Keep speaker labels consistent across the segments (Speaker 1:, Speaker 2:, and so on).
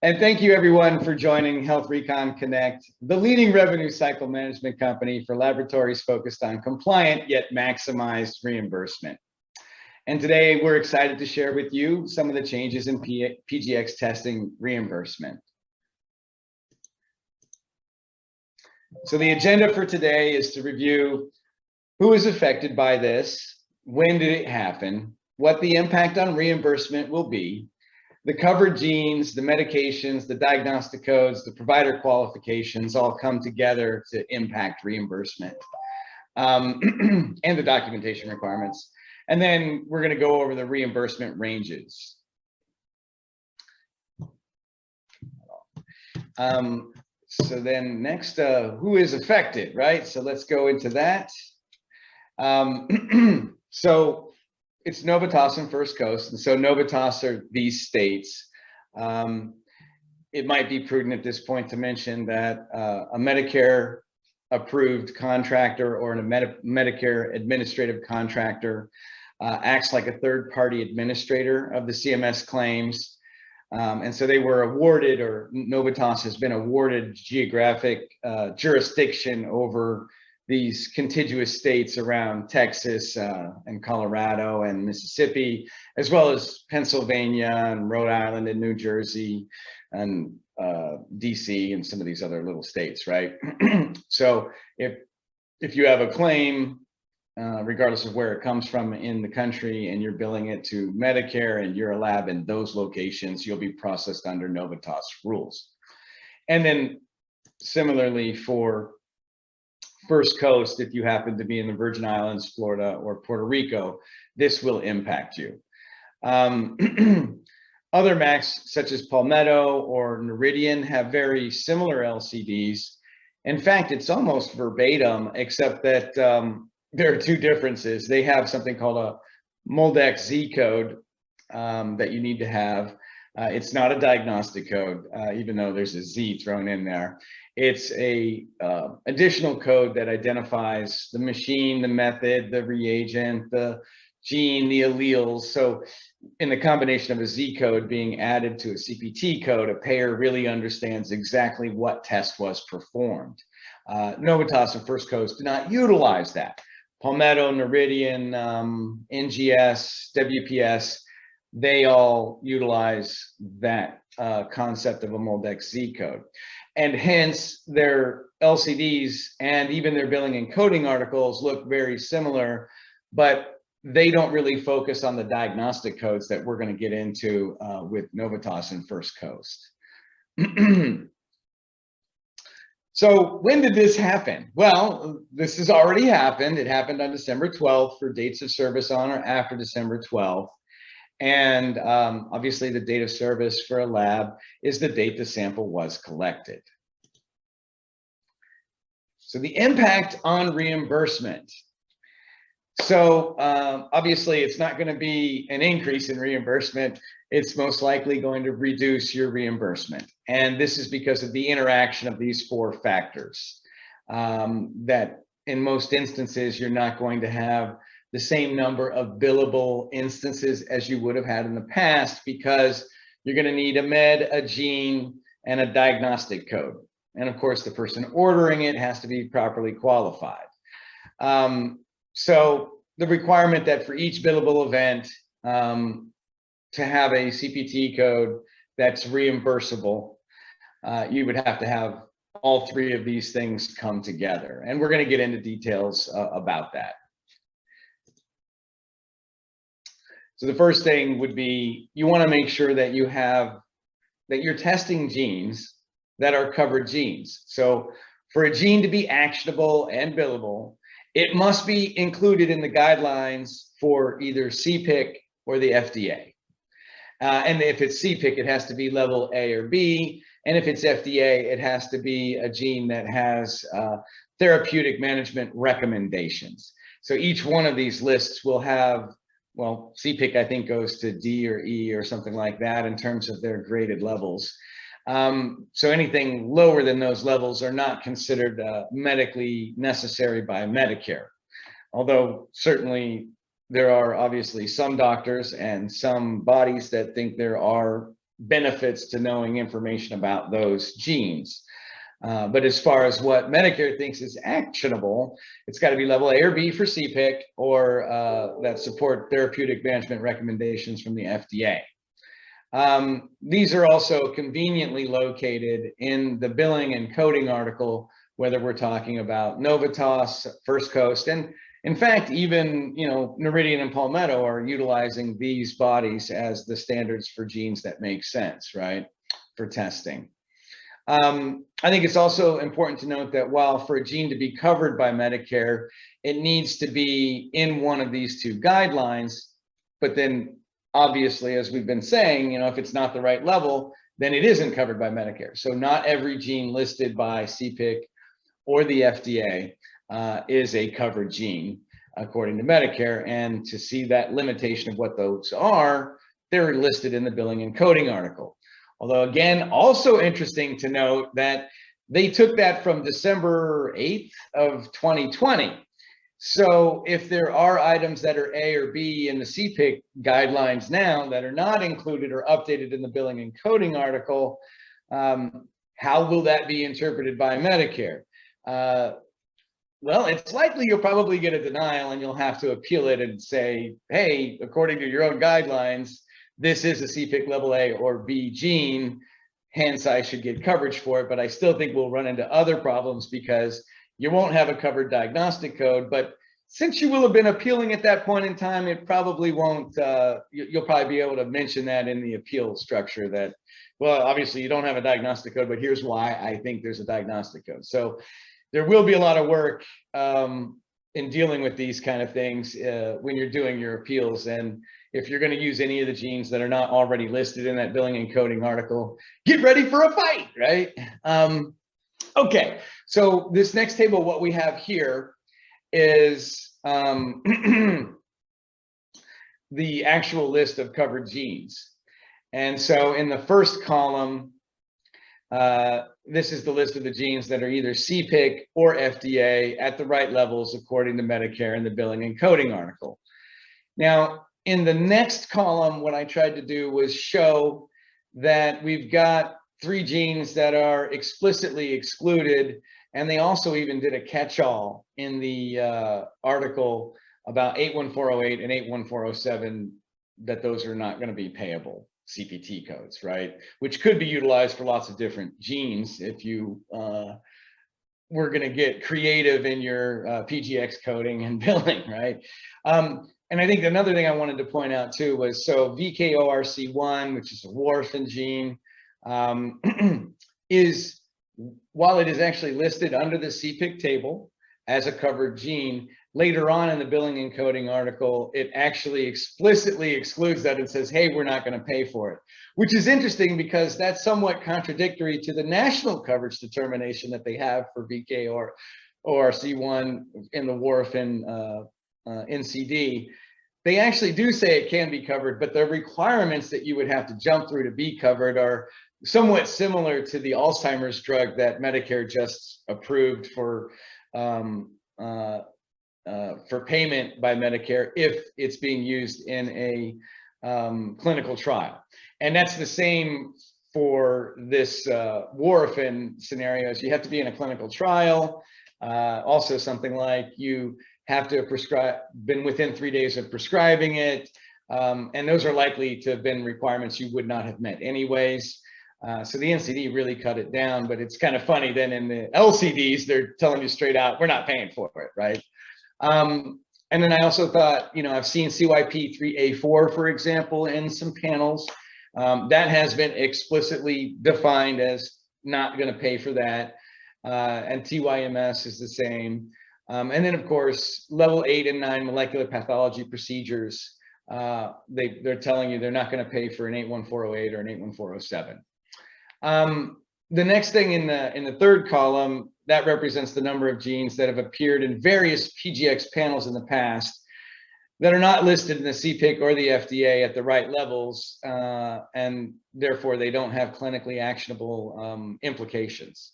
Speaker 1: And thank you everyone for joining HealthRecon Connect, the leading revenue cycle management company for laboratories focused on compliant yet maximized reimbursement. And today we're excited to share with you some of the changes in PGX testing reimbursement. So the agenda for today is to review who is affected by this, when did it happen, what the impact on reimbursement will be, the covered genes, the medications, the diagnostic codes, the provider qualifications all come together to impact reimbursement, and the documentation requirements. And then we're going to go over the reimbursement ranges. So then next, who is affected, right? So let's go into that. So it's Novitas and First Coast, and so Novitas are these states. It might be prudent at this point to mention that a Medicare approved contractor or a Medicare administrative contractor acts like a third-party administrator of the CMS claims. And so they were awarded, or Novitas has been awarded geographic jurisdiction over these contiguous states around Texas and Colorado and Mississippi, as well as Pennsylvania and Rhode Island and New Jersey and DC and some of these other little states, right? So if you have a claim, regardless of where it comes from in the country, and you're billing it to Medicare and you're a lab in those locations, you'll be processed under Novitas rules. And then similarly for First Coast, if you happen to be in the Virgin Islands, Florida, or Puerto Rico, this will impact you. Other MACs such as Palmetto or Noridian have very similar LCDs. In fact, it's almost verbatim, except that there are two differences. They have something called a MolDX Z code that you need to have. It's not a diagnostic code, even though there's a Z thrown in there. It's a additional code that identifies the machine, the method, the reagent, the gene, the alleles. So in the combination of a Z code being added to a CPT code, a payer really understands exactly what test was performed. Novitas and First Coast do not utilize that. Palmetto, Noridian, NGS, WPS, they all utilize that concept of a MolDX Z code. And hence their LCDs and even their billing and coding articles look very similar, but they don't really focus on the diagnostic codes that we're going to get into with Novitas and First Coast. So when did this happen? Well, this has already happened. It happened on December 12th for dates of service on or after December 12th. And obviously the date of service for a lab is the date the sample was collected. So the impact on reimbursement. So obviously it's not going to be an increase in reimbursement. It's most likely going to reduce your reimbursement. And this is because of the interaction of these four factors. That in most instances, you're not going to have the same number of billable instances as you would have had in the past, because you're going to need a med, a gene, and a diagnostic code. And of course, the person ordering it has to be properly qualified. So the requirement that for each billable event to have a CPT code that's reimbursable, you would have to have all three of these things come together. And we're going to get into details about that. So the first thing would be, you want to make sure that you're testing genes that are covered genes. So for a gene to be actionable and billable, it must be included in the guidelines for either CPIC or the FDA. And if it's CPIC, it has to be level A or B. And if it's FDA, it has to be a gene that has therapeutic management recommendations. So each one of these lists will have, well, CPIC I think goes to D or E or something like that in terms of their graded levels. So anything lower than those levels are not considered medically necessary by Medicare. Although certainly there are obviously some doctors and some bodies that think there are benefits to knowing information about those genes. But as far as what Medicare thinks is actionable, it's got to be level A or B for CPIC, or that support therapeutic management recommendations from the FDA. These are also conveniently located in the billing and coding article, whether we're talking about Novitas, First Coast, and in fact, even, you know, Noridian and Palmetto are utilizing these bodies as the standards for genes that make sense, right, for testing. I think it's also important to note that while for a gene to be covered by Medicare, it needs to be in one of these two guidelines, but then obviously, as we've been saying, you know, if it's not the right level, then it isn't covered by Medicare. So not every gene listed by CPIC or the FDA is a covered gene according to Medicare. And to see that limitation of what those are, they're listed in the billing and coding article. Although again, also interesting to note that they took that from December 8th of 2020. So if there are items that are A or B in the CPIC guidelines now that are not included or updated in the billing and coding article, how will that be interpreted by Medicare? Well, it's likely you'll probably get a denial and you'll have to appeal it and say, hey, according to your own guidelines, this is a CPIC level A or B gene, hence I should get coverage for it. But I still think we'll run into other problems because you won't have a covered diagnostic code. But since you will have been appealing at that point in time, it probably won't, you'll probably be able to mention that in the appeal structure that, well, obviously you don't have a diagnostic code, but here's why I think there's a diagnostic code. So there will be a lot of work in dealing with these kind of things when you're doing your appeals. And if you're going to use any of the genes that are not already listed in that billing and coding article, get ready for a fight, right? Okay, so this next table, what we have here is the actual list of covered genes. And so in the first column, this is the list of the genes that are either CPIC or FDA at the right levels according to Medicare in the billing and coding article. Now, in the next column, what I tried to do was show that we've got 3 genes that are explicitly excluded, and they also even did a catch-all in the article about 81408 and 81407 that those are not going to be payable CPT codes, right? Which could be utilized for lots of different genes if you were going to get creative in your PGX coding and billing, right? And I think another thing I wanted to point out too was, so VKORC1, which is a warfarin gene, is, while it is actually listed under the CPIC table as a covered gene, later on in the billing and coding article, it actually explicitly excludes that and says, hey, we're not going to pay for it, which is interesting because that's somewhat contradictory to the national coverage determination that they have for VKORC1 in the warfarin NCD. They actually do say it can be covered, but the requirements that you would have to jump through to be covered are somewhat similar to the Alzheimer's drug that Medicare just approved for payment by Medicare if it's being used in a clinical trial. And that's the same for this warfarin scenario. So you have to be in a clinical trial. Also something like you have to have been within 3 days of prescribing it. And those are likely to have been requirements you would not have met anyways. So the NCD really cut it down, but it's kind of funny then in the LCDs, they're telling you straight out, we're not paying for it, right? And then I also thought, you know, I've seen CYP3A4, for example, in some panels. That has been explicitly defined as not going to pay for that. And TYMS is the same. And then, of course, level 8 and 9 molecular pathology procedures, they're telling you they're not going to pay for an 81408 or an 81407. The next thing in the third column, that represents the number of genes that have appeared in various PGX panels in the past that are not listed in the CPIC or the FDA at the right levels, and therefore they don't have clinically actionable implications.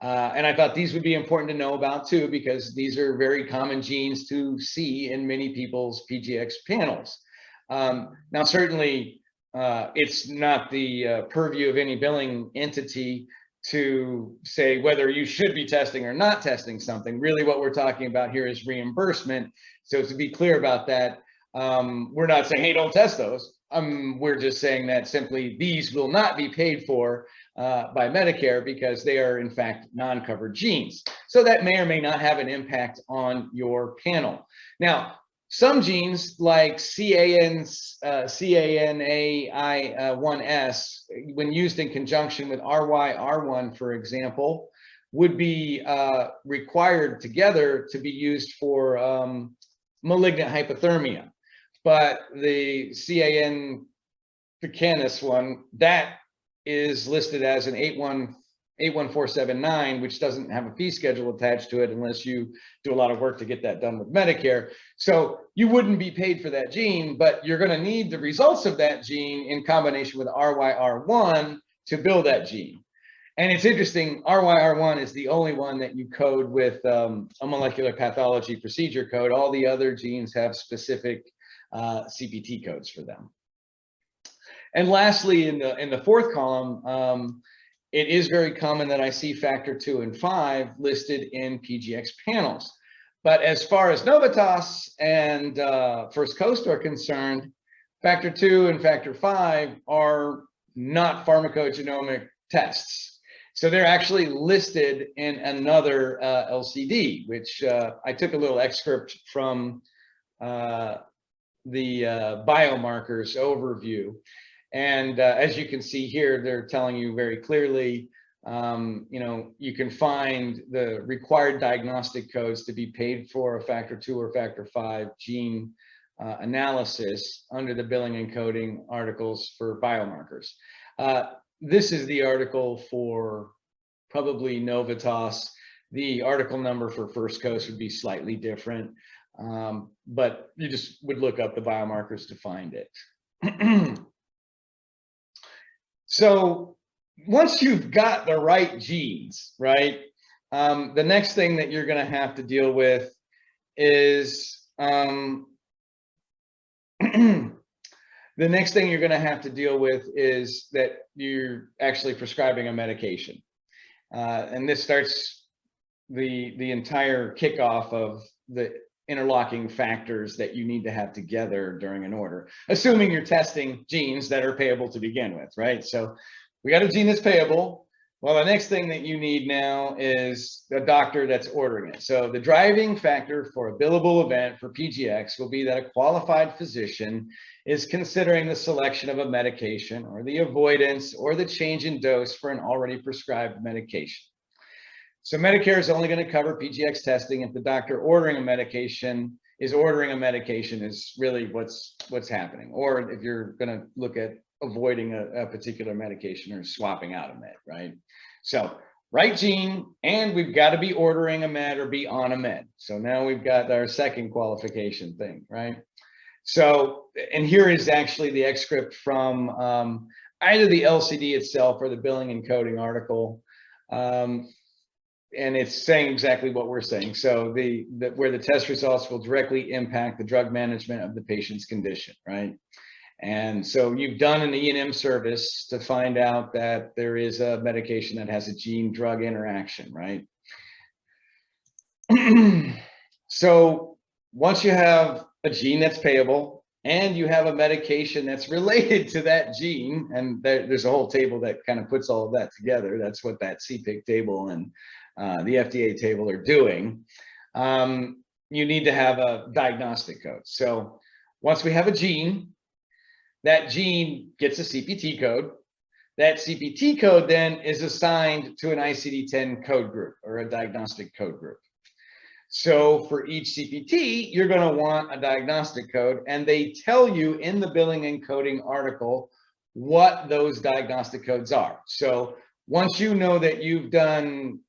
Speaker 1: And I thought these would be important to know about too, because these are very common genes to see in many people's PGX panels. Now, certainly it's not the purview of any billing entity to say whether you should be testing or not testing something. Really what we're talking about here is reimbursement. So to be clear about that, we're not saying, hey, don't test those. We're just saying that simply these will not be paid for by Medicare because they are in fact non-covered genes. So that may or may not have an impact on your panel. Now, some genes like CANAI1S, when used in conjunction with RYR1, for example, would be required together to be used for malignant hypothermia. But the CAN one, that is listed as an 81479, which doesn't have a fee schedule attached to it unless you do a lot of work to get that done with Medicare. So you wouldn't be paid for that gene, but you're going to need the results of that gene in combination with RYR1 to bill that gene. And it's interesting, RYR1 is the only one that you code with a molecular pathology procedure code. All the other genes have specific CPT codes for them. And lastly, in the fourth column, it is very common that I see factor 2 and 5 listed in PGX panels. But as far as Novitas and First Coast are concerned, factor 2 and factor 5 are not pharmacogenomic tests. So they're actually listed in another LCD, which I took a little excerpt from the biomarkers overview. And as you can see here, they're telling you very clearly, you can find the required diagnostic codes to be paid for a factor 2 or factor 5 gene analysis under the billing and coding articles for biomarkers. This is the article for probably Novitas. The article number for First Coast would be slightly different, but you just would look up the biomarkers to find it. So once you've got the right genes, right, the next thing that you're going to have to deal with is that you're actually prescribing a medication. And this starts the entire kickoff of the interlocking factors that you need to have together during an order, assuming you're testing genes that are payable to begin with, right? So we got a gene that's payable. Well, the next thing that you need now is a doctor that's ordering it. So the driving factor for a billable event for PGX will be that a qualified physician is considering the selection of a medication or the avoidance or the change in dose for an already prescribed medication. So Medicare is only going to cover PGX testing if the doctor ordering a medication is really what's happening, or if you're going to look at avoiding a particular medication or swapping out a med, right? So right gene, and we've got to be ordering a med or be on a med. So now we've got our second qualification thing, right? So, and here is actually the excerpt from either the LCD itself or the billing and coding article. And it's saying exactly what we're saying. So where the test results will directly impact the drug management of the patient's condition, right? And so you've done an E&M service to find out that there is a medication that has a gene-drug interaction, right? So once you have a gene that's payable and you have a medication that's related to that gene, and there's a whole table that kind of puts all of that together. That's what that CPIC table and the FDA table are doing. You need to have a diagnostic code. So once we have a gene, that gene gets a CPT code. That CPT code then is assigned to an ICD-10 code group or a diagnostic code group. So for each CPT, you're going to want a diagnostic code, and they tell you in the billing and coding article what those diagnostic codes are. So once you know that you've done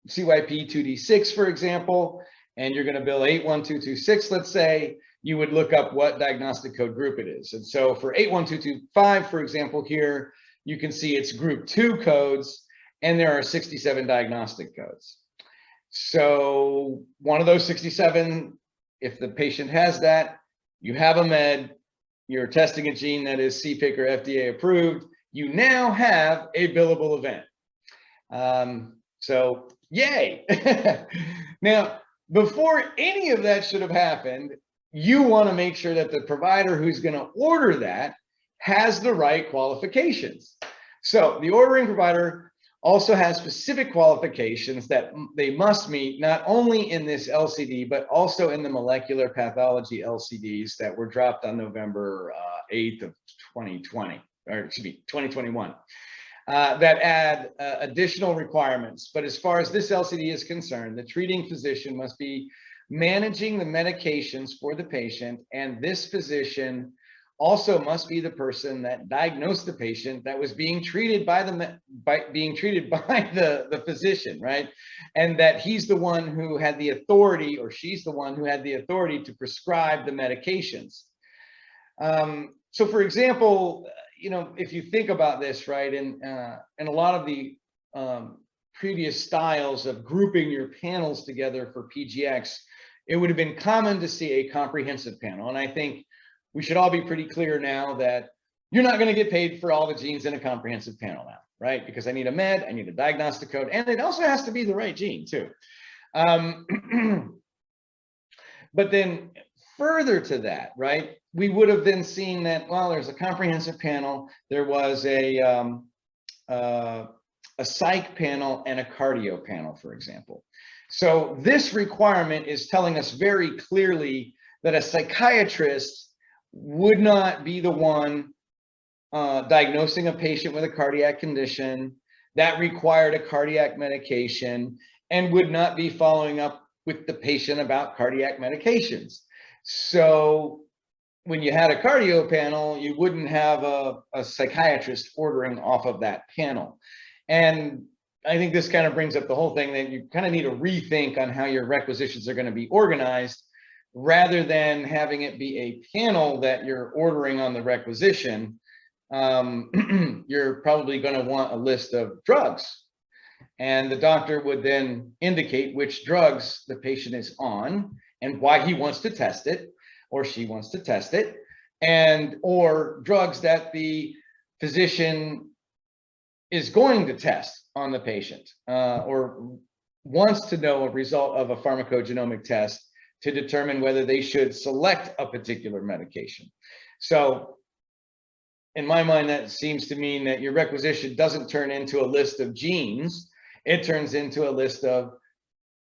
Speaker 1: CYP 2D6, for example, and you're going to bill 81226, let's say, you would look up what diagnostic code group it is. And so for 81225, for example, here, you can see it's group 2 codes, and there are 67 diagnostic codes. So one of those 67, if the patient has that, you have a med, you're testing a gene that is CPIC or FDA approved, you now have a billable event. So yay. Now, before any of that should have happened, you want to make sure that the provider who's going to order that has the right qualifications. So the ordering provider also has specific qualifications that they must meet, not only in this LCD, but also in the molecular pathology LCDs that were dropped on November 8th of 2020, or excuse me, 2021. That add additional requirements. But as far as this LCD is concerned, the treating physician must be managing the medications for the patient, and this physician also must be the person that diagnosed the patient that was being treated by the physician, right? And that he's the one who had the authority, or she's the one who had the authority to prescribe the medications. So for example, you know, if you think about this, right, and a lot of the previous styles of grouping your panels together for PGX, it would have been common to see a comprehensive panel. And I think we should all be pretty clear now that you're not going to get paid for all the genes in a comprehensive panel now, right? Because I need a med, I need a diagnostic code, and it also has to be the right gene too. But then further to that, right, we would have then seen that, well, there's a comprehensive panel, there was a psych panel and a cardio panel, for example. So this requirement is telling us very clearly that a psychiatrist would not be the one diagnosing a patient with a cardiac condition that required a cardiac medication, and would not be following up with the patient about cardiac medications. So when you had a cardio panel, you wouldn't have a psychiatrist ordering off of that panel. And I think this kind of brings up the whole thing that you kind of need to rethink on how your requisitions are going to be organized, rather than having it be a panel that you're ordering on the requisition. You're probably going to want a list of drugs, and the doctor would then indicate which drugs the patient is on and why he wants to test it, or she wants to test it, and or drugs that the physician is going to test on the patient, or wants to know a result of a pharmacogenomic test to determine whether they should select a particular medication. So in my mind, that seems to mean that your requisition doesn't turn into a list of genes, it turns into a list of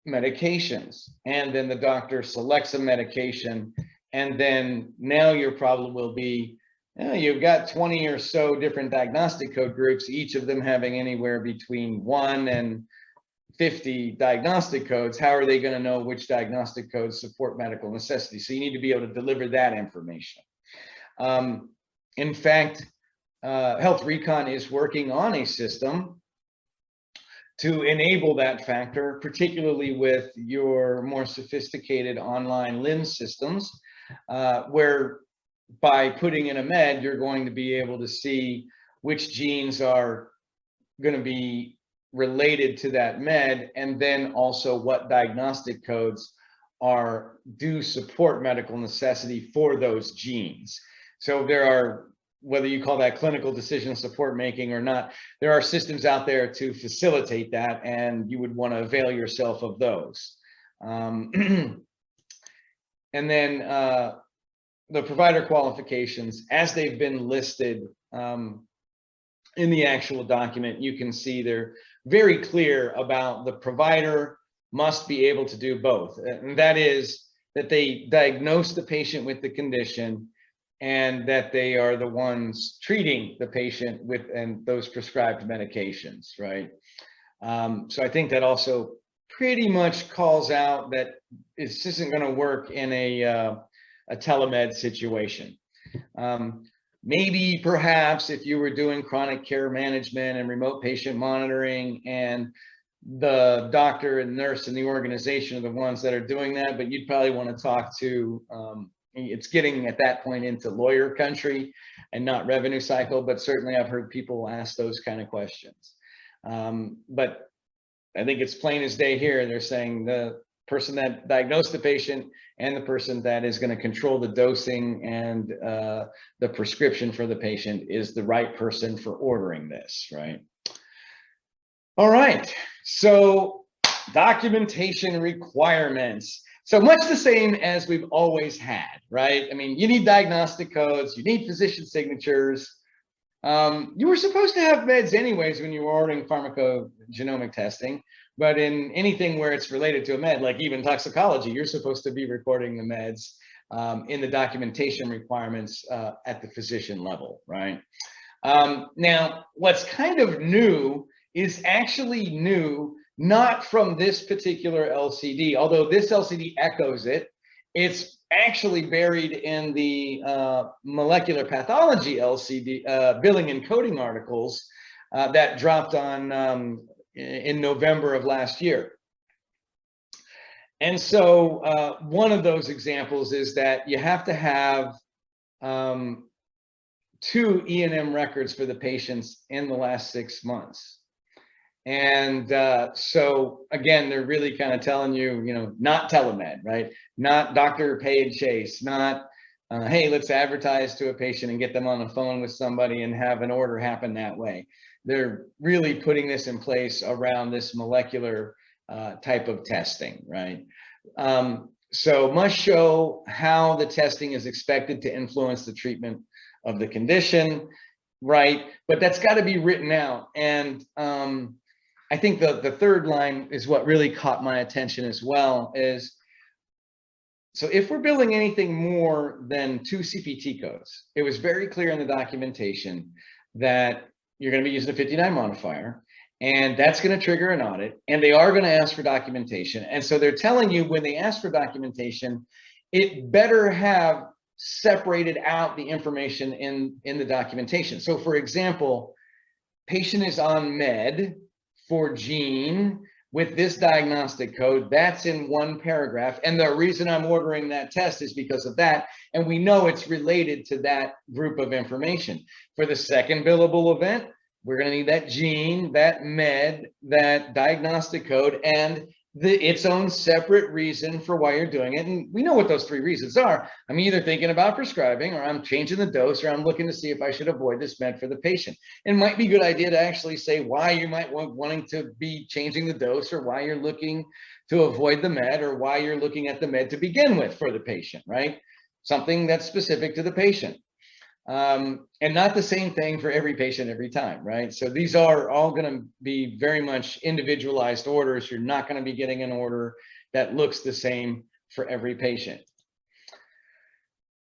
Speaker 1: medications. And then the doctor selects a medication, and then now your problem will be, you've got 20 or so different diagnostic code groups, each of them having anywhere between 1 and 50 diagnostic codes. How are they going to know which diagnostic codes support medical necessity? So you need to be able to deliver that information. In fact, HealthRecon is working on a system to enable that factor, particularly with your more sophisticated online LIMS systems, where by putting in a med, you're going to be able to see which genes are going to be related to that med, and then also what diagnostic codes do support medical necessity for those genes. So there are, whether you call that clinical decision support making or not, there are systems out there to facilitate that, and you would want to avail yourself of those. And then the provider qualifications, as they've been listed in the actual document, you can see they're very clear about the provider must be able to do both. And that is that they diagnose the patient with the condition, and that they are the ones treating the patient with and those prescribed medications, right? So I think that also pretty much calls out that this isn't going to work in a telemed situation. Maybe perhaps if you were doing chronic care management and remote patient monitoring, and the doctor and nurse in the organization are the ones that are doing that, but you'd probably want to talk to, it's getting at that point into lawyer country and not revenue cycle, but certainly I've heard people ask those kind of questions. But I think it's plain as day here. They're saying the person that diagnosed the patient and the person that is going to control the dosing and the prescription for the patient is the right person for ordering this, right? All right, so documentation requirements. So much the same as we've always had, right? I mean, you need diagnostic codes, you need physician signatures. You were supposed to have meds anyways when you were ordering pharmacogenomic testing, but in anything where it's related to a med, like even toxicology, you're supposed to be recording the meds in the documentation requirements at the physician level, right? Now, what's kind of new is actually new, not from this particular LCD, although this LCD echoes it. It's actually buried in the molecular pathology LCD billing and coding articles that dropped on in November of last year. And so one of those examples is that you have to have 2 E&M records for the patients in the last 6 months. And so again, they're really kind of telling you, you know, not telemed, right? Not doctor paid chase, not, hey, let's advertise to a patient and get them on the phone with somebody and have an order happen that way. They're really putting this in place around this molecular type of testing, right? So must show how the testing is expected to influence the treatment of the condition, right? But that's got to be written out. And I think the third line is what really caught my attention as well, is so if we're billing anything more than 2 CPT codes, it was very clear in the documentation that you're going to be using a 59 modifier, and that's going to trigger an audit, and they are going to ask for documentation. And so they're telling you when they ask for documentation, it better have separated out the information in the documentation. So for example, patient is on med for gene with this diagnostic code, that's in one paragraph. And the reason I'm ordering that test is because of that. And we know it's related to that group of information. For the second billable event, we're going to need that gene, that med, that diagnostic code, and its own separate reason for why you're doing it. And we know what those 3 reasons are. I'm either thinking about prescribing, or I'm changing the dose, or I'm looking to see if I should avoid this med for the patient. It might be a good idea to actually say why you might wanting to be changing the dose, or why you're looking to avoid the med, or why you're looking at the med to begin with for the patient, right? Something that's specific to the patient. And not the same thing for every patient every time, right? So these are all going to be very much individualized orders. You're not going to be getting an order that looks the same for every patient.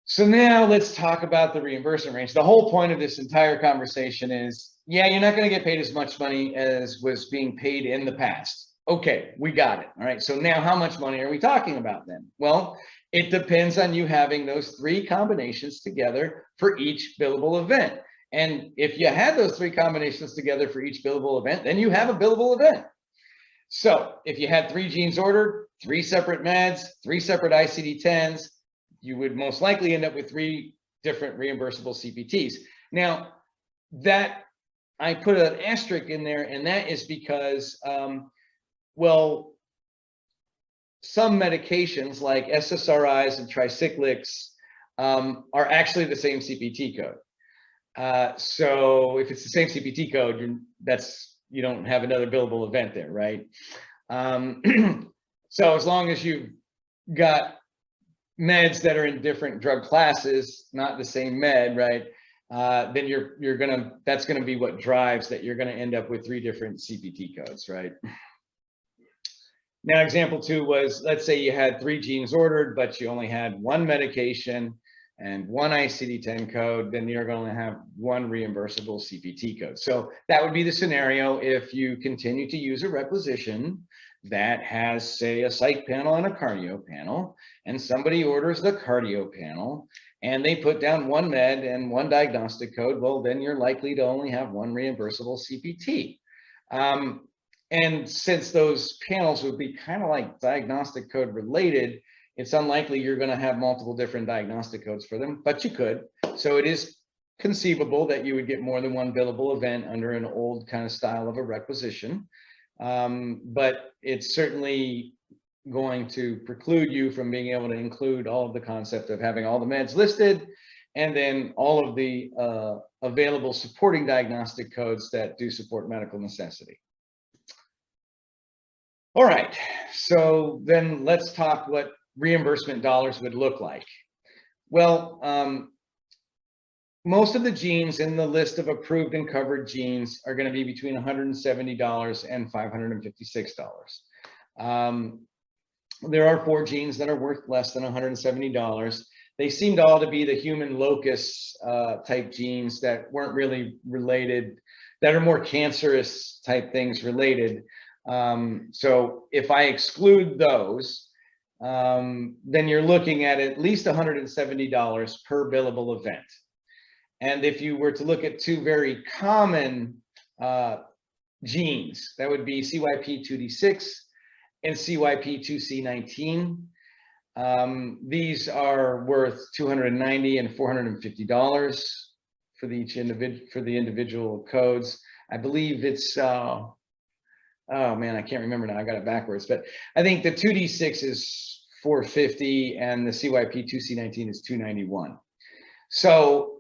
Speaker 1: So now let's talk about the reimbursement range. The whole point of this entire conversation is, yeah, you're not going to get paid as much money as was being paid in the past. Okay, we got it. All right, so now how much money are we talking about then? Well, it depends on you having those 3 combinations together for each billable event. And if you had those 3 combinations together for each billable event, then you have a billable event. So if you had 3 genes ordered, 3 separate meds, 3 separate ICD-10s, you would most likely end up with 3 different reimbursable CPTs. Now, that I put an asterisk in there, and that is because, well, some medications like SSRIs and tricyclics are actually the same CPT code. So if it's the same CPT code, you don't have another billable event there, right? So as long as you've got meds that are in different drug classes, not the same med, right? Then that's gonna be what drives that. You're gonna end up with 3 different CPT codes, right? Now, example 2 was, let's say you had 3 genes ordered, but you only had 1 medication and 1 ICD-10 code, then you're going to have 1 reimbursable CPT code. So that would be the scenario if you continue to use a requisition that has, say, a psych panel and a cardio panel, and somebody orders the cardio panel and they put down 1 med and 1 diagnostic code, well, then you're likely to only have 1 reimbursable CPT. And since those panels would be kind of like diagnostic code related, it's unlikely you're going to have multiple different diagnostic codes for them, but you could. So it is conceivable that you would get more than 1 billable event under an old kind of style of a requisition. But it's certainly going to preclude you from being able to include all of the concept of having all the meds listed and then all of the available supporting diagnostic codes that do support medical necessity. All right, so then let's talk what reimbursement dollars would look like. Well, most of the genes in the list of approved and covered genes are going to be between $170 and $556. There are 4 genes that are worth less than $170. They seemed all to be the human locus type genes that weren't really related, that are more cancerous type things related. So if I exclude those, then you're looking at least $170 per billable event. And if you were to look at 2 very common genes, that would be CYP2D6 and CYP2C19. These are worth $290 and $450 for the individual codes. I believe it's oh man, I can't remember now. I got it backwards, but I think the 2D6 is $450 and the CYP2C19 is $291. So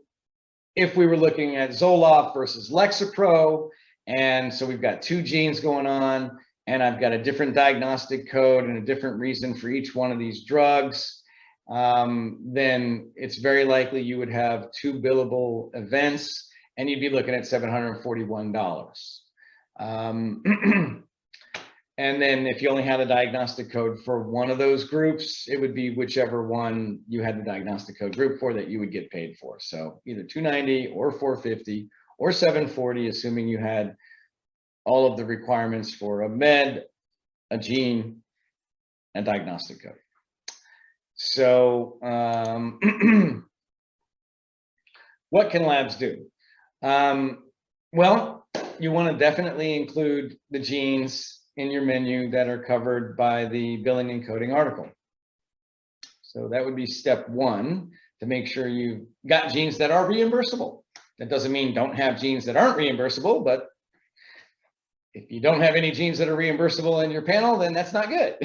Speaker 1: if we were looking at Zoloft versus Lexapro, and so we've got 2 genes going on, and I've got a different diagnostic code and a different reason for each one of these drugs, then it's very likely you would have 2 billable events, and you'd be looking at $741. And then if you only had a diagnostic code for one of those groups, it would be whichever one you had the diagnostic code group for that you would get paid for. So either $290 or $450 or $740, assuming you had all of the requirements for a med, a gene, and diagnostic code. So what can labs do? Well, you want to definitely include the genes in your menu that are covered by the billing and coding article. So that would be step 1, to make sure you've got genes that are reimbursable. That doesn't mean don't have genes that aren't reimbursable, but if you don't have any genes that are reimbursable in your panel, then that's not good.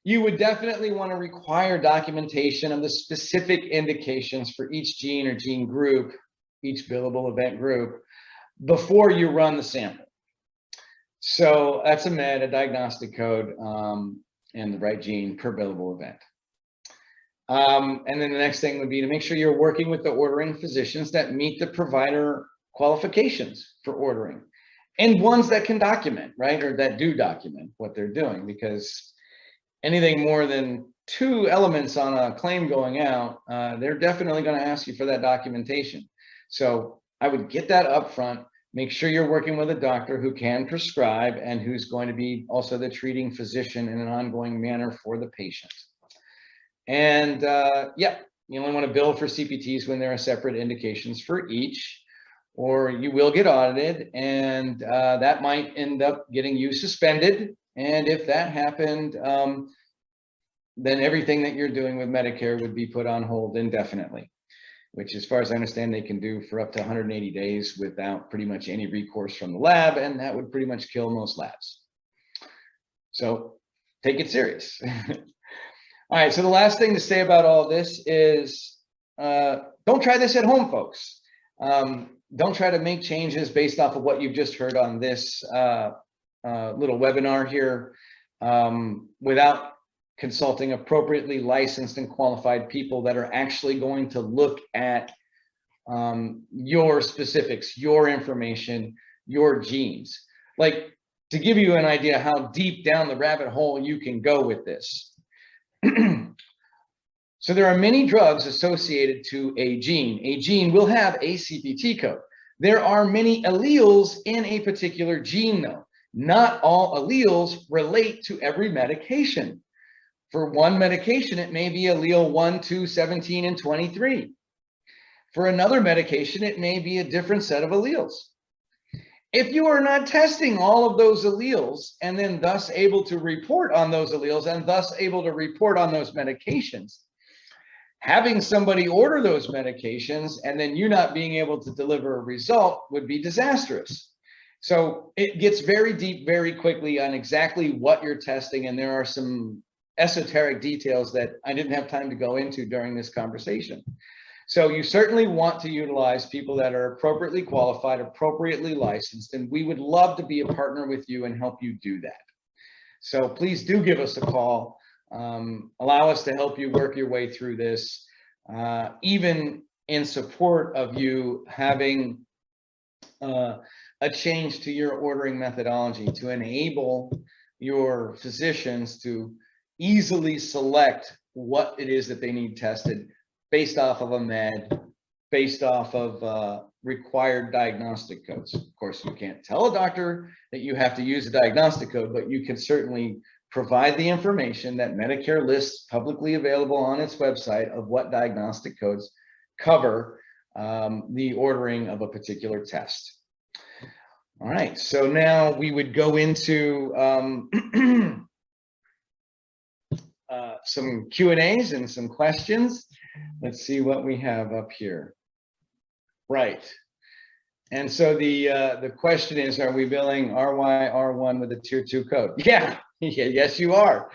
Speaker 1: You would definitely want to require documentation of the specific indications for each gene or gene group, each billable event group, before you run the sample. So that's a med, a diagnostic code, and the right gene per billable event. And then the next thing would be to make sure you're working with the ordering physicians that meet the provider qualifications for ordering, and ones that can document, right, or that do document what they're doing, because anything more than 2 elements on a claim going out, they're definitely going to ask you for that documentation. So I would get that up front. Make sure you're working with a doctor who can prescribe and who's going to be also the treating physician in an ongoing manner for the patient. And yeah, you only want to bill for CPTs when there are separate indications for each, or you will get audited, and that might end up getting you suspended. And if that happened, then everything that you're doing with Medicare would be put on hold indefinitely, which, as far as I understand, they can do for up to 180 days without pretty much any recourse from the lab, and that would pretty much kill most labs. So take it serious. All right, so the last thing to say about all this is don't try this at home, folks. Don't try to make changes based off of what you've just heard on this little webinar here without consulting appropriately licensed and qualified people that are actually going to look at your specifics, your information, your genes. Like, to give you an idea how deep down the rabbit hole you can go with this. So there are many drugs associated to a gene. A gene will have a CPT code. There are many alleles in a particular gene, though. Not all alleles relate to every medication. For one medication, it may be allele 1, 2, 17, and 23. For another medication, it may be a different set of alleles. If you are not testing all of those alleles and then thus able to report on those alleles and thus able to report on those medications, having somebody order those medications and then you not being able to deliver a result would be disastrous. So it gets very deep very quickly on exactly what you're testing, and there are some esoteric details that I didn't have time to go into during this conversation. So you certainly want to utilize people that are appropriately qualified, appropriately licensed, and we would love to be a partner with you and help you do that. So please do give us a call. Allow us to help you work your way through this, even in support of you having a change to your ordering methodology to enable your physicians to easily select what it is that they need tested based off of a med, based off of required diagnostic codes. Of course, you can't tell a doctor that you have to use a diagnostic code, but you can certainly provide the information that Medicare lists publicly available on its website of what diagnostic codes cover the ordering of a particular test. All right, so now we would go into some Q&As and some questions. Let's see what we have up here. Right. And so the question is, are we billing RYR1 with a tier 2 code? Yeah, yes, you are,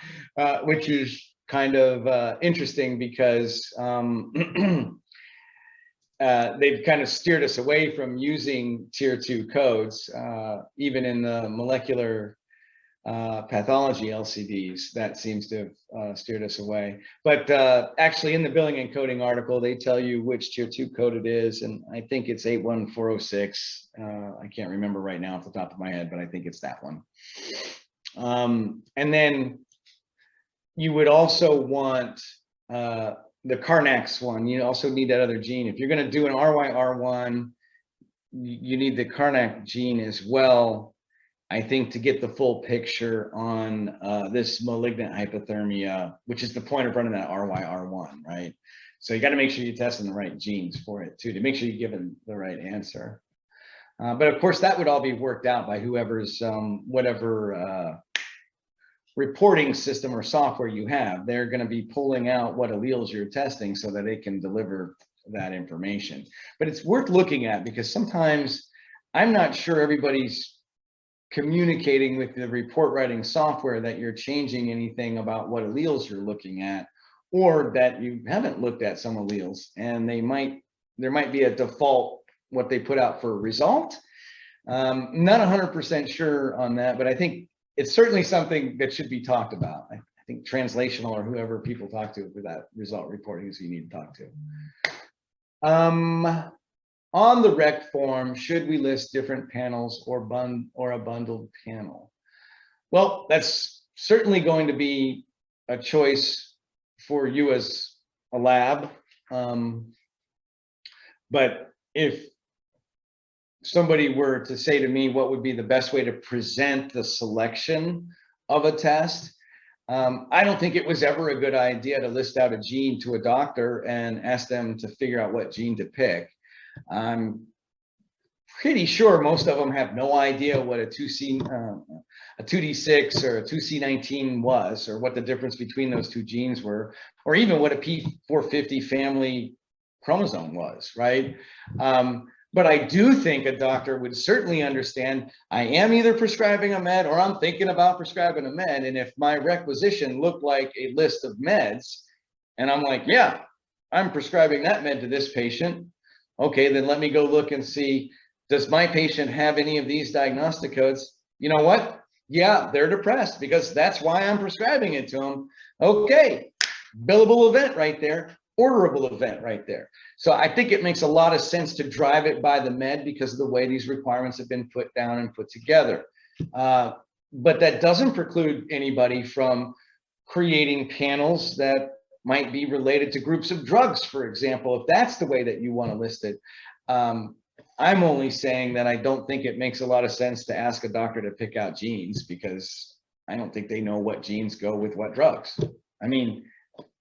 Speaker 1: which is kind of interesting because they've kind of steered us away from using tier 2 codes, even in the molecular pathology LCDs. That seems to have steered us away. But actually in the billing and coding article, they tell you which tier 2 code it is. And I think it's 81406. I can't remember right now off the top of my head, but I think it's that one. And then you would also want the Carnax one. You also need that other gene. If you're going to do an RYR1, you need the Carnac gene as well, I think, to get the full picture on this malignant hypothermia, which is the point of running that RYR1, right? So you got to make sure you're testing the right genes for it too, to make sure you're giving the right answer. But of course, that would all be worked out by whoever's, whatever reporting system or software you have. They're going to be pulling out what alleles you're testing so that it can deliver that information. But it's worth looking at because sometimes I'm not sure everybody's communicating with the report writing software that you're changing anything about what alleles you're looking at, or that you haven't looked at some alleles and there might be a default what they put out for a result. Not 100% sure on that, but I think it's certainly something that should be talked about. I think translational or whoever people talk to for that result reporting is who you need to talk to. On the rec form, should we list different panels or a bundled panel? Well, that's certainly going to be a choice for you as a lab. But if somebody were to say to me what would be the best way to present the selection of a test, I don't think it was ever a good idea to list out a gene to a doctor and ask them to figure out what gene to pick. I'm pretty sure most of them have no idea what a 2D6 or a 2C19 was, or what the difference between those two genes were, or even what a P450 family chromosome was, right? But I do think a doctor would certainly understand, I am either prescribing a med or I'm thinking about prescribing a med. And if my requisition looked like a list of meds, and I'm like, yeah, I'm prescribing that med to this patient. Okay, then let me go look and see, does my patient have any of these diagnostic codes? You know what? Yeah, they're depressed because that's why I'm prescribing it to them. Okay, billable event right there. Orderable event right there. So I think it makes a lot of sense to drive it by the med because of the way these requirements have been put down and put together. But that doesn't preclude anybody from creating panels that might be related to groups of drugs, for example, if that's the way that you want to list it. I'm only saying that I don't think it makes a lot of sense to ask a doctor to pick out genes because I don't think they know what genes go with what drugs. I mean,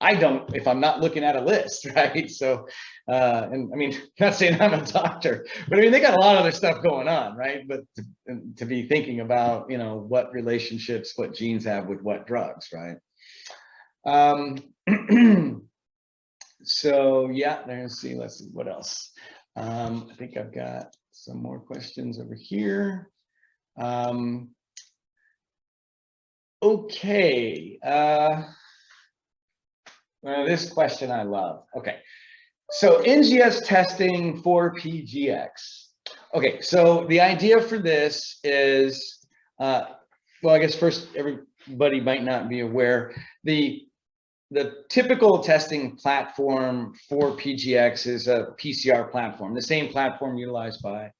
Speaker 1: I don't, if I'm not looking at a list, right? So, and I mean, not saying I'm a doctor, but I mean, they got a lot of other stuff going on, right? But to be thinking about, you know, what relationships, what genes have with what drugs, right? So yeah, let's see what else. I think I've got some more questions over here. Okay. This question I love. Okay. So NGS testing for PGX. Okay, so the idea for this is, well, I guess first, everybody might not be aware, the typical testing platform for PGX is a PCR platform, the same platform utilized by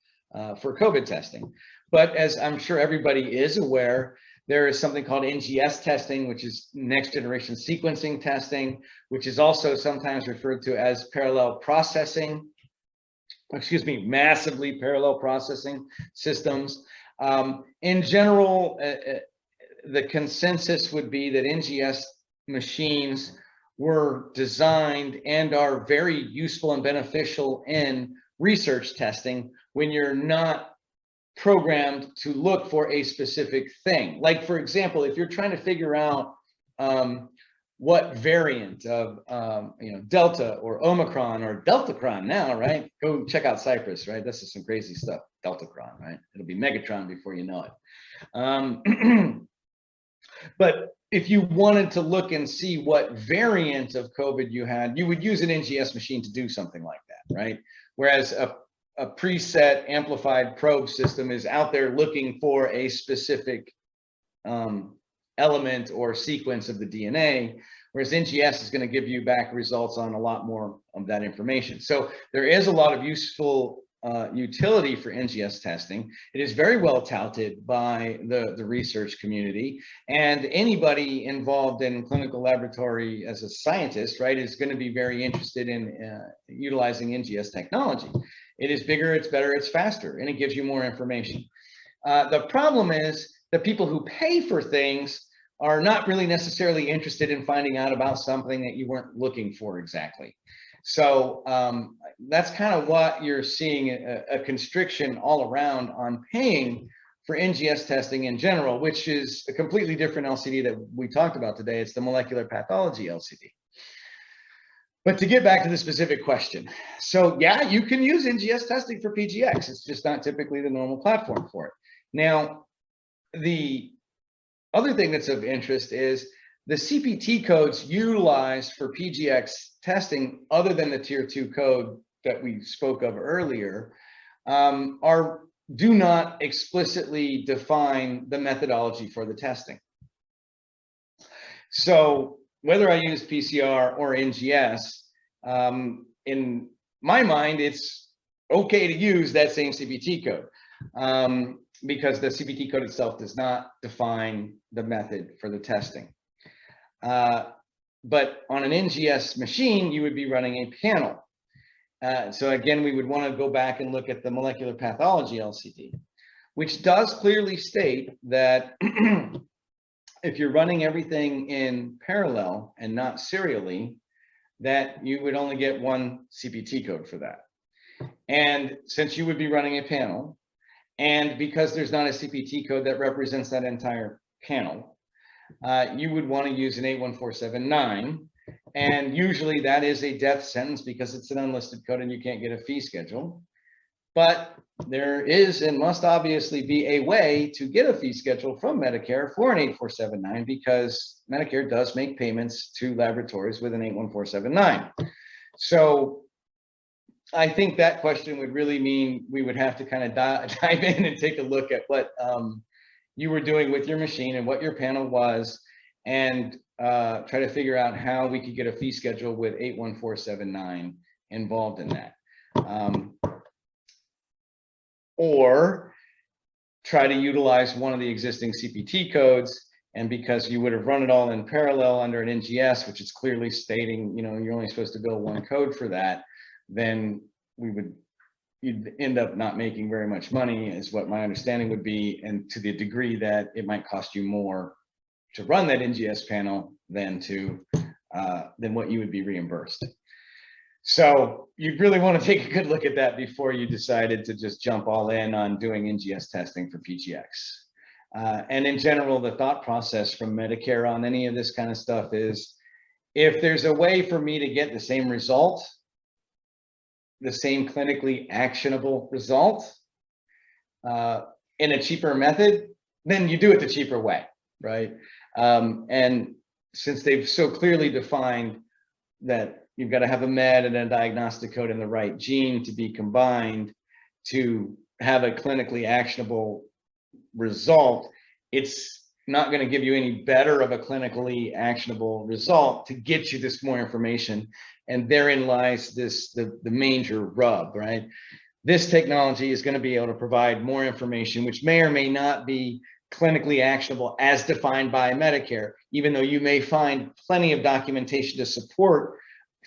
Speaker 1: for COVID testing. But as I'm sure everybody is aware, there is something called NGS testing, which is next generation sequencing testing, which is also sometimes referred to as parallel processing, massively parallel processing systems. In general, the consensus would be that NGS machines were designed and are very useful and beneficial in research testing when you're not programmed to look for a specific thing. Like, for example, if you're trying to figure out what variant of Delta or Omicron or Deltacron now, right? Go check out Cyprus, right? This is some crazy stuff. Deltacron, right? It'll be Megatron before you know it. But if you wanted to look and see what variant of COVID you had, you would use an NGS machine to do something like that, right? Whereas a preset amplified probe system is out there looking for a specific element or sequence of the DNA, whereas NGS is going to give you back results on a lot more of that information. So there is a lot of useful utility for NGS testing. It is very well touted by the research community, and anybody involved in clinical laboratory as a scientist, right, is going to be very interested in utilizing NGS technology. It is bigger, it's better, it's faster, and it gives you more information. The problem is the people who pay for things are not really necessarily interested in finding out about something that you weren't looking for exactly. So that's kind of what you're seeing, a constriction all around on paying for NGS testing in general, which is a completely different LCD that we talked about today. It's the molecular pathology LCD. But to get back to the specific question, so yeah, you can use NGS testing for PGX. It's just not typically the normal platform for it. Now, the other thing that's of interest is the CPT codes utilized for PGX testing, other than the tier 2 code that we spoke of earlier, do not explicitly define the methodology for the testing. So whether I use PCR or NGS, in my mind, it's okay to use that same CPT code because the CPT code itself does not define the method for the testing. But on an NGS machine, you would be running a panel. So again, we would want to go back and look at the molecular pathology LCD, which does clearly state that if you're running everything in parallel and not serially, that you would only get one CPT code for that. And since you would be running a panel, and because there's not a CPT code that represents that entire panel, you would want to use an 81479, and usually that is a death sentence because it's an unlisted code and you can't get a fee schedule. But there is and must obviously be a way to get a fee schedule from Medicare for an 81479 because Medicare does make payments to laboratories with an 81479. So I think that question would really mean we would have to kind of dive in and take a look at what you were doing with your machine and what your panel was, and try to figure out how we could get a fee schedule with 81479 involved in that. Or try to utilize one of the existing CPT codes, and because you would have run it all in parallel under an NGS, which is clearly stating, you're only supposed to bill one code for that, then you'd end up not making very much money, is what my understanding would be, and to the degree that it might cost you more to run that NGS panel than what you would be reimbursed. So you'd really want to take a good look at that before you decided to just jump all in on doing NGS testing for PGX. And in general, the thought process from Medicare on any of this kind of stuff is, if there's a way for me to get the same result, the same clinically actionable result, in a cheaper method, then you do it the cheaper way, right? And since they've so clearly defined that you've got to have a med and a diagnostic code and the right gene to be combined to have a clinically actionable result, it's not going to give you any better of a clinically actionable result to get you this more information. And therein lies the major rub, right? This technology is going to be able to provide more information, which may or may not be clinically actionable as defined by Medicare, even though you may find plenty of documentation to support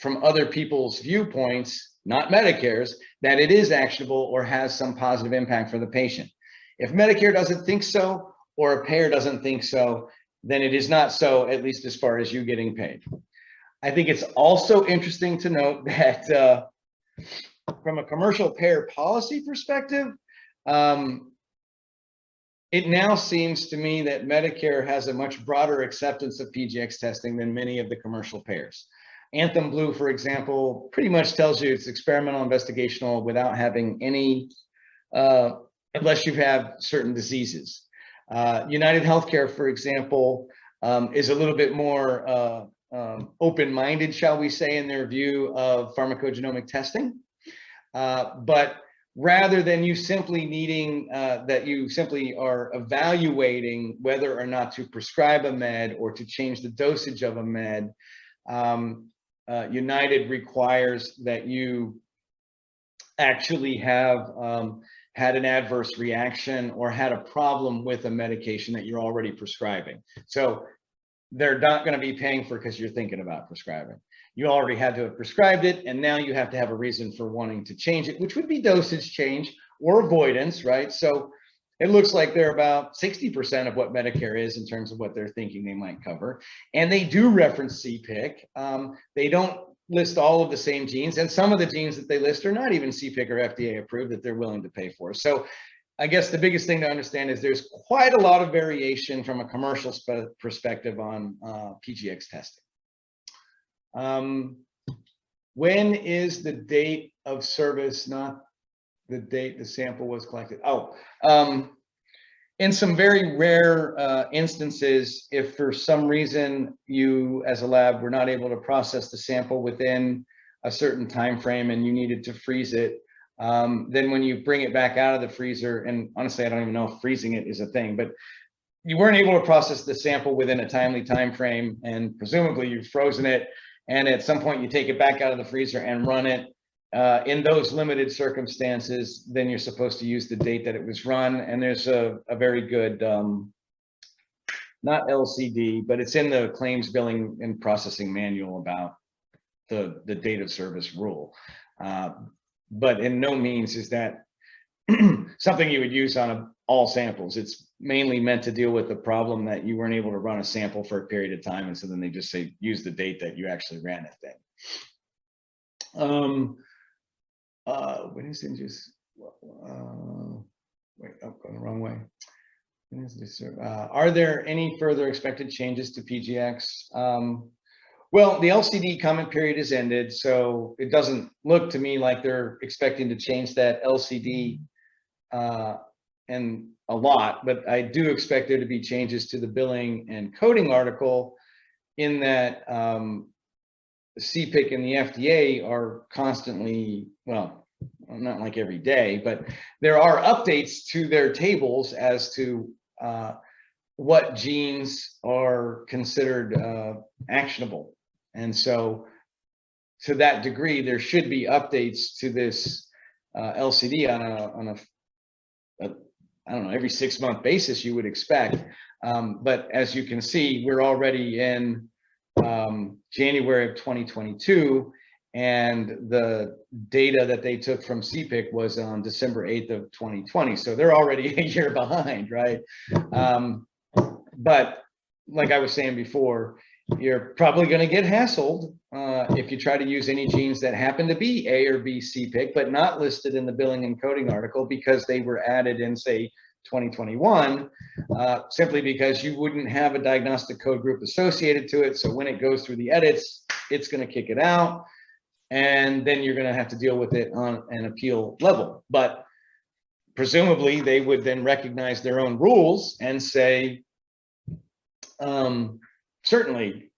Speaker 1: from other people's viewpoints, not Medicare's, that it is actionable or has some positive impact for the patient. If Medicare doesn't think so, or a payer doesn't think so, then it is not so, at least as far as you getting paid. I think it's also interesting to note that from a commercial payer policy perspective, it now seems to me that Medicare has a much broader acceptance of PGX testing than many of the commercial payers. Anthem Blue, for example, pretty much tells you it's experimental investigational without having any, unless you have certain diseases. United Healthcare, for example, is a little bit more open-minded, shall we say, in their view of pharmacogenomic testing. But rather than you simply needing that you simply are evaluating whether or not to prescribe a med or to change the dosage of a med, United requires that you actually have had an adverse reaction or had a problem with a medication that you're already prescribing. So they're not going to be paying for because you're thinking about prescribing. You already had to have prescribed it, and now you have to have a reason for wanting to change it, which would be dosage change or avoidance, right? So it looks like they're about 60% of what Medicare is in terms of what they're thinking they might cover. And they do reference CPIC. They don't list all of the same genes, and some of the genes that they list are not even CPIC or FDA approved that they're willing to pay for. So I guess the biggest thing to understand is there's quite a lot of variation from a commercial perspective on PGX testing. When is the date of service, not the date the sample was collected? In some very rare instances, if for some reason you as a lab were not able to process the sample within a certain time frame and you needed to freeze it, then when you bring it back out of the freezer, and honestly, I don't even know if freezing it is a thing, but you weren't able to process the sample within a timely time frame, and presumably you've frozen it, and at some point you take it back out of the freezer and run it. In those limited circumstances, then you're supposed to use the date that it was run. And there's a very good, not LCD, but it's in the claims billing and processing manual about the date of service rule. But in no means is that something you would use on all samples. It's mainly meant to deal with the problem that you weren't able to run a sample for a period of time. And so then they just say, use the date that you actually ran it then. When is it just, wait, I'm going the wrong way. When is this, are there any further expected changes to PGX? Well, the LCD comment period is ended, so it doesn't look to me like they're expecting to change that LCD and a lot, but I do expect there to be changes to the billing and coding article in that CPIC and the FDA are constantly, well, not like every day, but there are updates to their tables as to what genes are considered actionable. And so to that degree, there should be updates to this LCD on a I don't know, every 6-month basis you would expect. But as you can see, we're already in January of 2022, and the data that they took from CPIC was on December 8th of 2020. So they're already a year behind, right? But like I was saying before, you're probably going to get hassled if you try to use any genes that happen to be A or B CPIC, but not listed in the billing and coding article because they were added in, say, 2021, simply because you wouldn't have a diagnostic code group associated to it. So when it goes through the edits, it's going to kick it out, and then you're going to have to deal with it on an appeal level. But presumably they would then recognize their own rules and say, certainly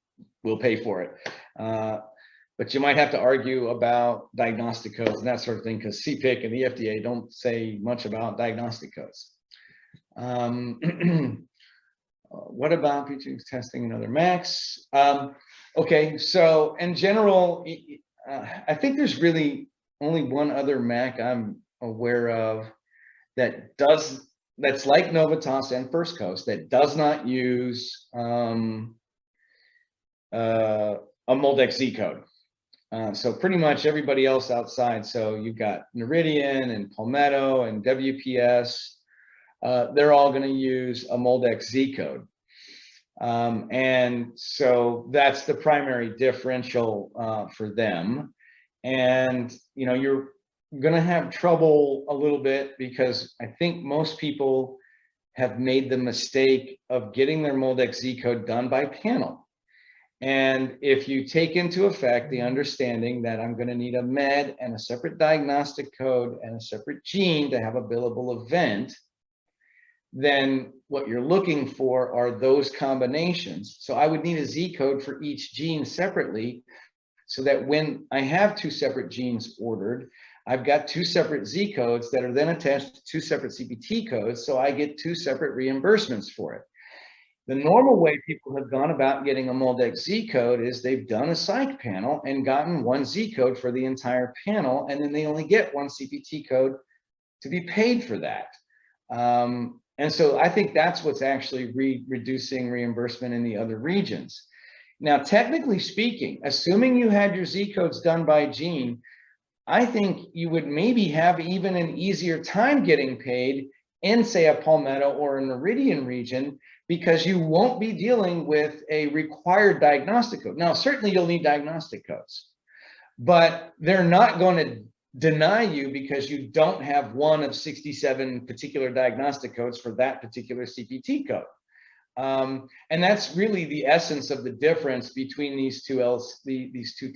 Speaker 1: we'll pay for it. But you might have to argue about diagnostic codes and that sort of thing, because CPIC and the FDA don't say much about diagnostic codes. What about PGX testing and other MACs? Okay, so in general, I think there's really only one other MAC I'm aware of that's like Novitas and First Coast that does not use a MolDX Z code. So pretty much everybody else outside. So you've got Noridian and Palmetto and WPS. They're all going to use a MolDX Z code. And so that's the primary differential for them. And, you know, you're going to have trouble a little bit because I think most people have made the mistake of getting their MolDX Z code done by panel. And if you take into effect the understanding that I'm going to need a med and a separate diagnostic code and a separate gene to have a billable event, then what you're looking for are those combinations. So I would need a Z code for each gene separately, so that when I have two separate genes ordered, I've got two separate Z codes that are then attached to two separate CPT codes, so I get two separate reimbursements for it. The normal way people have gone about getting a MolDX Z code is they've done a psych panel and gotten one Z code for the entire panel, and then they only get one CPT code to be paid for that. And so I think that's what's actually reducing reimbursement in the other regions. Now, technically speaking, assuming you had your Z codes done by gene, I think you would maybe have even an easier time getting paid in, say, a Palmetto or a Noridian region, because you won't be dealing with a required diagnostic code. Now, certainly you'll need diagnostic codes, but they're not going to deny you because you don't have one of 67 particular diagnostic codes for that particular CPT code. And that's really the essence of the difference between these two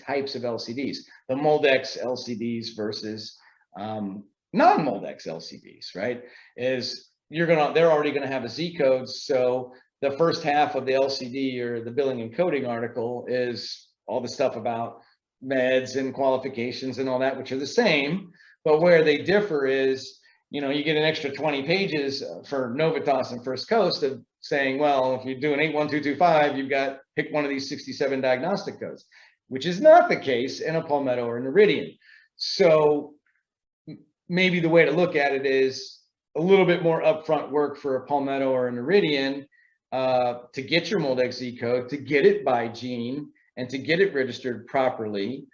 Speaker 1: types of LCDs, the MolDX LCDs versus non-MolDX LCDs, right? They're already going to have a Z code. So the first half of the LCD or the billing and coding article is all the stuff about meds and qualifications and all that, which are the same, but where they differ is, you know, you get an extra 20 pages for Novitas and First Coast of saying, well, if you do an 81225, you've got pick one of these 67 diagnostic codes, which is not the case in a Palmetto or Noridian. So maybe the way to look at it is a little bit more upfront work for a Palmetto or a Noridian to get your MolDX Z code, to get it by gene, and to get it registered properly.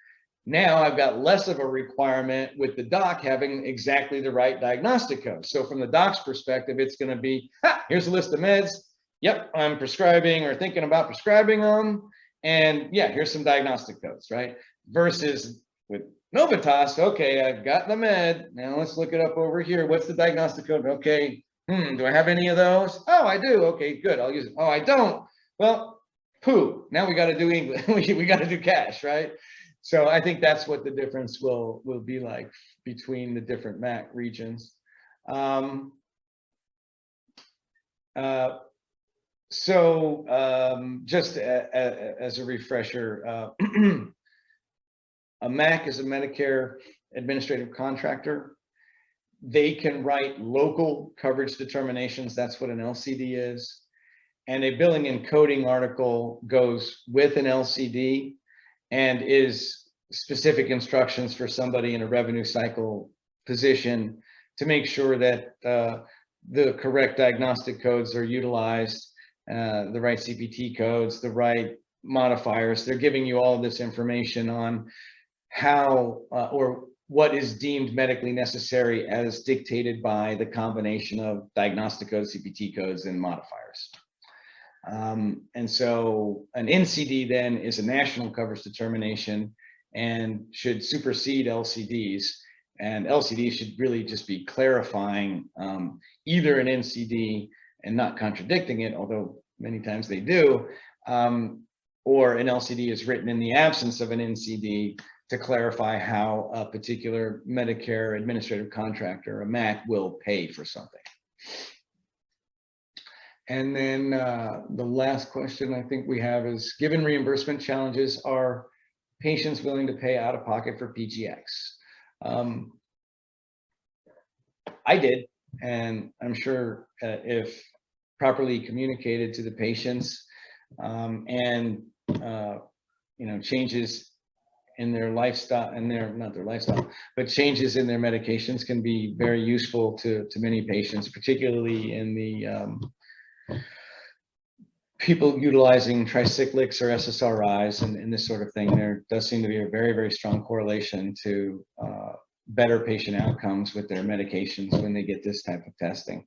Speaker 1: Now I've got less of a requirement with the doc having exactly the right diagnostic code. So from the doc's perspective, it's going to be, here's a list of meds. Yep, I'm prescribing or thinking about prescribing them. And yeah, here's some diagnostic codes, right? Versus with Novitas, okay, I've got the med. Now let's look it up over here. What's the diagnostic code? Okay, do I have any of those? Oh, I do. Okay, good. I'll use it. Oh, I don't. Well, poo. Now we got to do English. we got to do cash, right? So I think that's what the difference will be like between the different MAC regions. Just as a refresher, a MAC is a Medicare administrative contractor. They can write local coverage determinations. That's what an LCD is. And a billing and coding article goes with an LCD and is specific instructions for somebody in a revenue cycle position to make sure that the correct diagnostic codes are utilized, the right CPT codes, the right modifiers. They're giving you all of this information on how or what is deemed medically necessary as dictated by the combination of diagnostic codes, CPT codes, and modifiers. And so an NCD then is a national coverage determination and should supersede LCDs, and LCDs should really just be clarifying either an NCD and not contradicting it, although many times they do, or an LCD is written in the absence of an NCD to clarify how a particular Medicare administrative contractor, a MAC, will pay for something. And then the last question I think we have is, given reimbursement challenges, are patients willing to pay out of pocket for PGX? I did, and I'm sure if properly communicated to the patients and changes in their lifestyle, and not their lifestyle, but changes in their medications can be very useful to many patients, particularly in the people utilizing tricyclics or SSRIs and this sort of thing. There does seem to be a very, very strong correlation to better patient outcomes with their medications when they get this type of testing.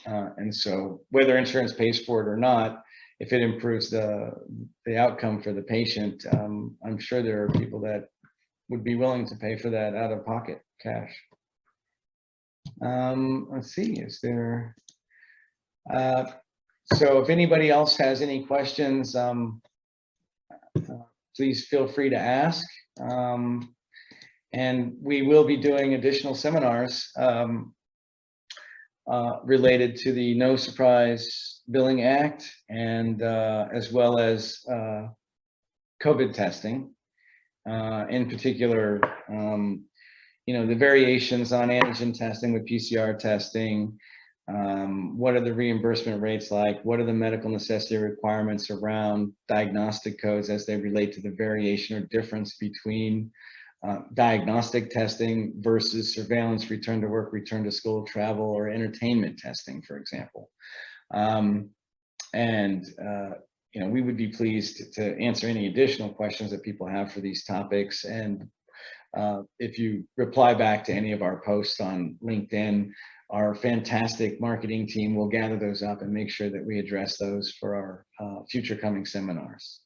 Speaker 1: And so whether insurance pays for it or not, if it improves the outcome for the patient, I'm sure there are people that would be willing to pay for that out of pocket cash. Let's see, is there, so if anybody else has any questions, please feel free to ask. And we will be doing additional seminars related to the No Surprise Billing Act, and as well as COVID testing. In particular, the variations on antigen testing with PCR testing. What are the reimbursement rates like? What are the medical necessity requirements around diagnostic codes as they relate to the variation or difference between diagnostic testing versus surveillance, return to work, return to school, travel, or entertainment testing, for example. We would be pleased to answer any additional questions that people have for these topics. And if you reply back to any of our posts on LinkedIn, our fantastic marketing team will gather those up and make sure that we address those for our future coming seminars.